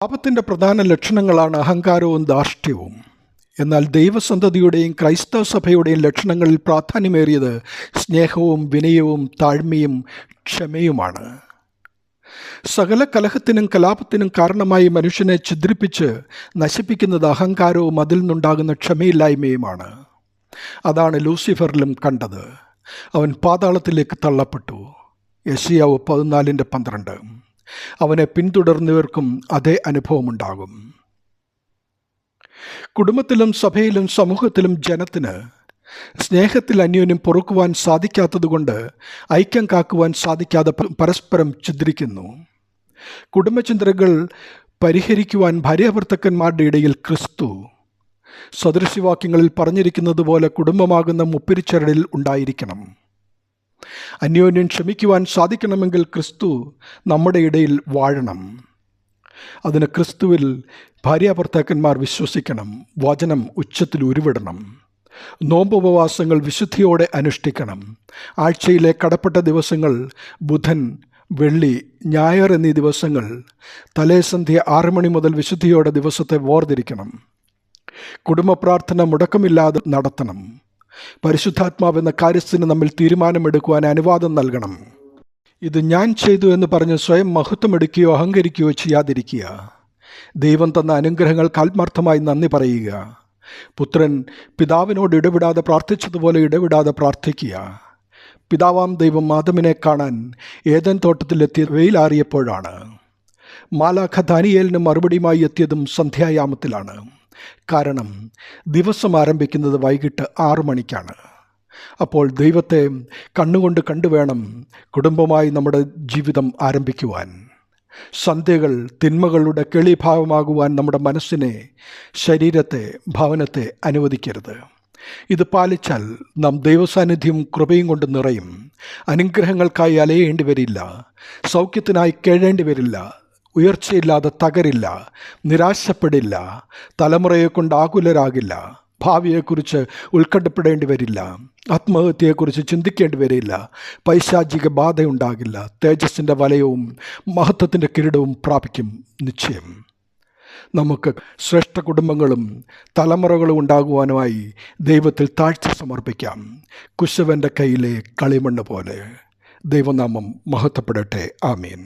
പാപത്തിൻ്റെ പ്രധാന ലക്ഷണങ്ങളാണ് അഹങ്കാരവും ധാർഷ്ട്യവും. എന്നാൽ ദൈവസന്തതിയുടെയും ക്രൈസ്തവ സഭയുടെയും ലക്ഷണങ്ങളിൽ പ്രാധാന്യമേറിയത് സ്നേഹവും വിനയവും താഴ്മയും ക്ഷമയുമാണ്. സകല കലഹത്തിനും കലാപത്തിനും കാരണമായി മനുഷ്യനെ ഛിദ്രിപ്പിച്ച് നശിപ്പിക്കുന്നത് അഹങ്കാരവും അതിൽ നിന്നുണ്ടാകുന്ന ക്ഷമയില്ലായ്മയുമാണ്. അതാണ് ലൂസിഫറിലും കണ്ടത്. അവൻ പാതാളത്തിലേക്ക് തള്ളപ്പെട്ടു. യെശയ്യാവ് 14:12. അവനെ പിന്തുടർന്നവർക്കും അതേ അനുഭവമുണ്ടാകും. കുടുംബത്തിലും സഭയിലും സമൂഹത്തിലും ജനത്തിന് സ്നേഹത്തിൽ അന്യോന്യം പൊറുക്കുവാൻ സാധിക്കാത്തതുകൊണ്ട് ഐക്യം കാക്കുവാൻ സാധിക്കാതെ പരസ്പരം ഛിദ്രിക്കുന്നു. കുടുംബചിന്തകൾ പരിഹരിക്കുവാൻ ഭാര്യാഭർത്തക്കന്മാരുടെ ഇടയിൽ ക്രിസ്തു സദൃശവാക്യങ്ങളിൽ പറഞ്ഞിരിക്കുന്നത് പോലെ കുടുംബമാകുന്ന മുപ്പിരിച്ചരടിൽ ഉണ്ടായിരിക്കണം. അന്യോന്യം ക്ഷമിക്കുവാൻ സാധിക്കണമെങ്കിൽ ക്രിസ്തു നമ്മുടെ ഇടയിൽ വാഴണം. അതിന് ക്രിസ്തുവിൽ ഭാര്യാഭർത്താക്കന്മാർ വിശ്വസിക്കണം. വചനം ഉച്ചത്തിൽ ഉരുവിടണം. നോമ്പുപവാസങ്ങൾ വിശുദ്ധിയോടെ അനുഷ്ഠിക്കണം. ആഴ്ചയിലെ കടപ്പെട്ട ദിവസങ്ങൾ ബുധൻ, വെള്ളി, ഞായർ എന്നീ ദിവസങ്ങൾ തലേസന്ധ്യ 6 മണി മുതൽ വിശുദ്ധിയോടെ ദിവസത്തെ വേർതിരിക്കണം. കുടുംബ പ്രാർത്ഥന മുടക്കമില്ലാതെ നടത്തണം. പരിശുദ്ധാത്മാവെന്ന കാര്യസ്ഥന് നമ്മിൽ തീരുമാനമെടുക്കുവാൻ അനുവാദം നൽകണം. ഇത് ഞാൻ ചെയ്തു എന്ന് പറഞ്ഞ് സ്വയം മഹത്വമെടുക്കുകയോ അഹങ്കരിക്കുകയോ ചെയ്യാതിരിക്കുക. ദൈവം തന്ന അനുഗ്രഹങ്ങൾക്ക് ആത്മാർത്ഥമായി നന്ദി പറയുക. പുത്രൻ പിതാവിനോട് ഇടവിടാതെ പ്രാർത്ഥിച്ചതുപോലെ ഇടവിടാതെ പ്രാർത്ഥിക്കുക. പിതാവാം ദൈവം ആദമിനെ കാണാൻ ഏദൻ തോട്ടത്തിലെത്തിയ വെയിലാറിയപ്പോഴാണ്. മാലാഖ ദാനിയേലിന് മറുപടിയുമായി എത്തിയതും സന്ധ്യായാമത്തിലാണ്. കാരണം ദിവസം ആരംഭിക്കുന്നത് വൈകിട്ട് 6 മണിക്കാണ്. അപ്പോൾ ദൈവത്തെ കണ്ണുകൊണ്ട് കണ്ടുവേണം കുടുംബമായി നമ്മുടെ ജീവിതം ആരംഭിക്കുവാൻ. സന്ധ്യകൾ തിന്മകളുടെ കെളിഭാവമാകുവാൻ നമ്മുടെ മനസ്സിനെ, ശരീരത്തെ, ഭവനത്തെ അനുവദിക്കരുത്. ഇത് പാലിച്ചാൽ നാം ദൈവസാന്നിധ്യവും കൃപയും കൊണ്ട് നിറയും. അനുഗ്രഹങ്ങൾക്കായി അലയേണ്ടി വരില്ല. സൗഖ്യത്തിനായി കേഴേണ്ടി വരില്ല. ഉയർച്ചയില്ലാതെ തകരില്ല. നിരാശപ്പെടില്ല. തലമുറയെക്കൊണ്ട് ആകുലരാകില്ല. ഭാവിയെക്കുറിച്ച് ഉത്കണ്ഠപ്പെടേണ്ടി വരില്ല. ആത്മഹത്യയെക്കുറിച്ച് ചിന്തിക്കേണ്ടി വരില്ല. പൈശാചിക ബാധയുണ്ടാകില്ല. തേജസ്സിൻ്റെ വലയവും മഹത്വത്തിൻ്റെ കിരീടവും പ്രാപിക്കും നിശ്ചയം. നമുക്ക് ശ്രേഷ്ഠ കുടുംബങ്ങളും തലമുറകളും ഉണ്ടാകുവാനുമായി ദൈവത്തിൽ താഴ്ച സമർപ്പിക്കാം. കുശവൻ്റെ കയ്യിലെ കളിമണ്ണ് പോലെ. ദൈവനാമം മഹത്വപ്പെടട്ടെ. ആമീൻ.